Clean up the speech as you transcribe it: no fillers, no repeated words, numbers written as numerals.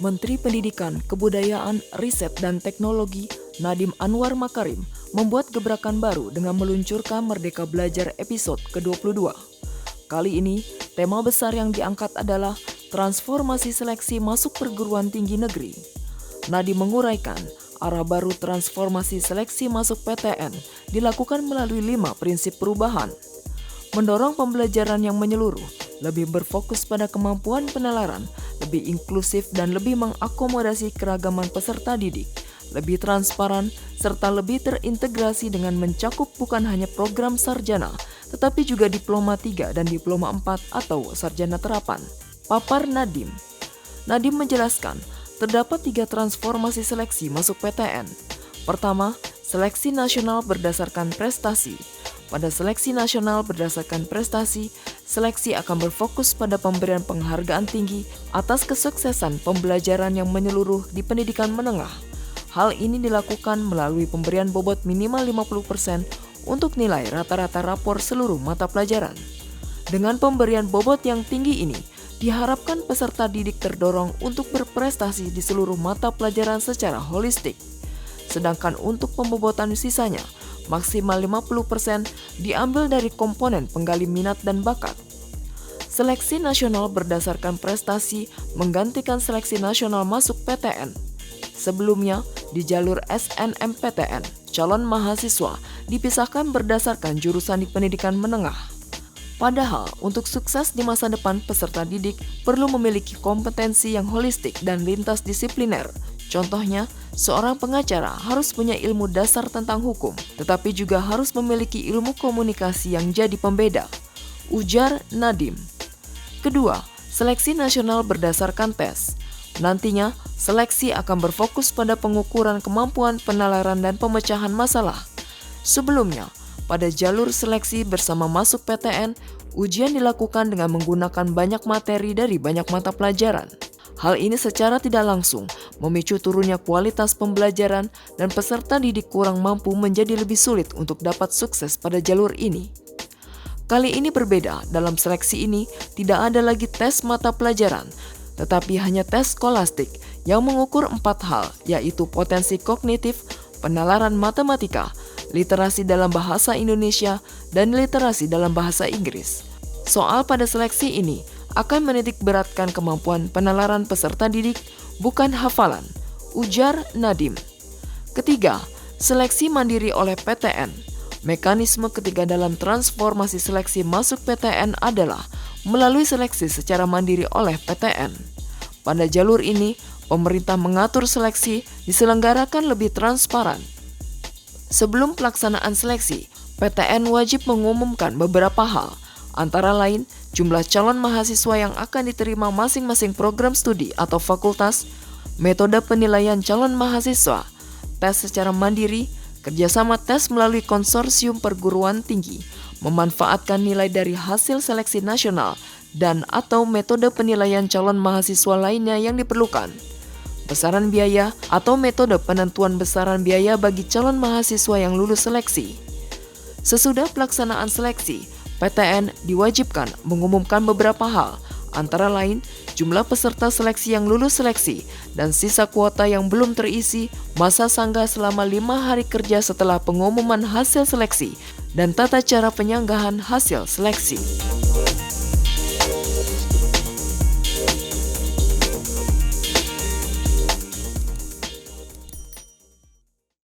Menteri Pendidikan, Kebudayaan, Riset, dan Teknologi Nadiem Anwar Makarim membuat gebrakan baru dengan meluncurkan Merdeka Belajar episode ke-22. Kali ini, tema besar yang diangkat adalah transformasi seleksi masuk perguruan tinggi negeri. Nadiem menguraikan, arah baru transformasi seleksi masuk PTN dilakukan melalui 5 prinsip perubahan. Mendorong pembelajaran yang menyeluruh, lebih berfokus pada kemampuan penalaran, lebih inklusif dan lebih mengakomodasi keragaman peserta didik, lebih transparan, serta lebih terintegrasi dengan mencakup bukan hanya program sarjana, tetapi juga diploma 3 dan diploma 4 atau sarjana terapan. Papar Nadiem. Nadiem menjelaskan, terdapat 3 transformasi seleksi masuk PTN. Pertama, seleksi nasional berdasarkan prestasi. Pada seleksi nasional berdasarkan prestasi, seleksi akan berfokus pada pemberian penghargaan tinggi atas kesuksesan pembelajaran yang menyeluruh di pendidikan menengah. Hal ini dilakukan melalui pemberian bobot minimal 50% untuk nilai rata-rata rapor seluruh mata pelajaran. Dengan pemberian bobot yang tinggi ini, diharapkan peserta didik terdorong untuk berprestasi di seluruh mata pelajaran secara holistik. Sedangkan untuk pembobotan sisanya, maksimal 50% diambil dari komponen penggali minat dan bakat. Seleksi nasional berdasarkan prestasi menggantikan seleksi nasional masuk PTN. Sebelumnya, di jalur SNMPTN, calon mahasiswa dipisahkan berdasarkan jurusan di pendidikan menengah. Padahal, untuk sukses di masa depan, peserta didik perlu memiliki kompetensi yang holistik dan lintas disipliner. Contohnya, seorang pengacara harus punya ilmu dasar tentang hukum, tetapi juga harus memiliki ilmu komunikasi yang jadi pembeda, ujar Nadiem. Kedua, seleksi nasional berdasarkan tes. Nantinya, seleksi akan berfokus pada pengukuran kemampuan penalaran dan pemecahan masalah. Sebelumnya, pada jalur seleksi bersama masuk PTN, ujian dilakukan dengan menggunakan banyak materi dari banyak mata pelajaran. Hal ini secara tidak langsung memicu turunnya kualitas pembelajaran dan peserta didik kurang mampu menjadi lebih sulit untuk dapat sukses pada jalur ini. Kali ini berbeda, dalam seleksi ini tidak ada lagi tes mata pelajaran, tetapi hanya tes skolastik yang mengukur 4 hal, yaitu potensi kognitif, penalaran matematika, literasi dalam bahasa Indonesia, dan literasi dalam bahasa Inggris. Soal pada seleksi ini akan menitik beratkan kemampuan penalaran peserta didik, bukan hafalan, ujar Nadiem. Ketiga, seleksi mandiri oleh PTN. Mekanisme ketiga dalam transformasi seleksi masuk PTN adalah melalui seleksi secara mandiri oleh PTN. Pada jalur ini, pemerintah mengatur seleksi diselenggarakan lebih transparan. Sebelum pelaksanaan seleksi, PTN wajib mengumumkan beberapa hal, antara lain jumlah calon mahasiswa yang akan diterima masing-masing program studi atau fakultas, metode penilaian calon mahasiswa, tes secara mandiri, kerjasama tes melalui konsorsium perguruan tinggi, memanfaatkan nilai dari hasil seleksi nasional, dan atau metode penilaian calon mahasiswa lainnya yang diperlukan. Besaran biaya atau metode penentuan besaran biaya bagi calon mahasiswa yang lulus seleksi. Sesudah pelaksanaan seleksi, PTN diwajibkan mengumumkan beberapa hal, antara lain jumlah peserta seleksi yang lulus seleksi dan sisa kuota yang belum terisi, masa sanggah selama 5 hari kerja setelah pengumuman hasil seleksi, dan tata cara penyanggahan hasil seleksi.